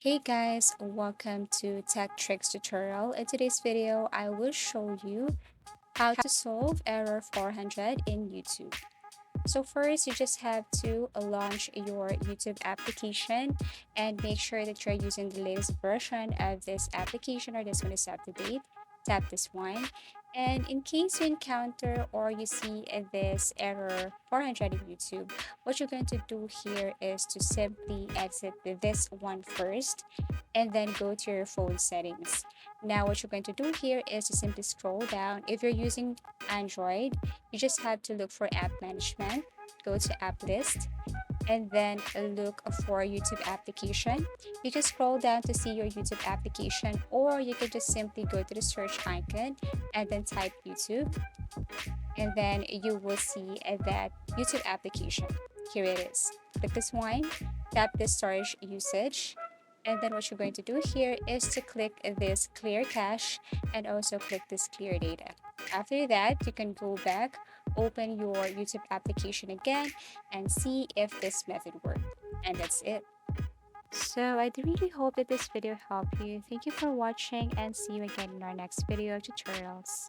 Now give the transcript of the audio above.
Hey guys, welcome to Tech Tricks tutorial. In today's video, I will show you how to solve error 400 in YouTube. So first, you just have to launch your YouTube application and make sure that you're using the latest version of this application or this one is up to date. Tap this one. And in case you encounter or you see this error 400 in YouTube, what you're going to do here is to simply exit this one first and then go to your phone settings. Now, what you're going to do here is to simply scroll down. If you're using Android, you just have to look for app management, go to app list, and then look for YouTube application. You can scroll down to see your YouTube application, or you can just simply go to the search icon and then type YouTube, and then you will see that YouTube application. Here it is. Click this one, tap the storage usage, and then what you're going to do here is to click this clear cache and also click this clear data. After that, you can go back, open your YouTube application again, and see if this method worked. And that's it. So I do really hope that this video helped you. Thank you for watching and see you again in our next video tutorials.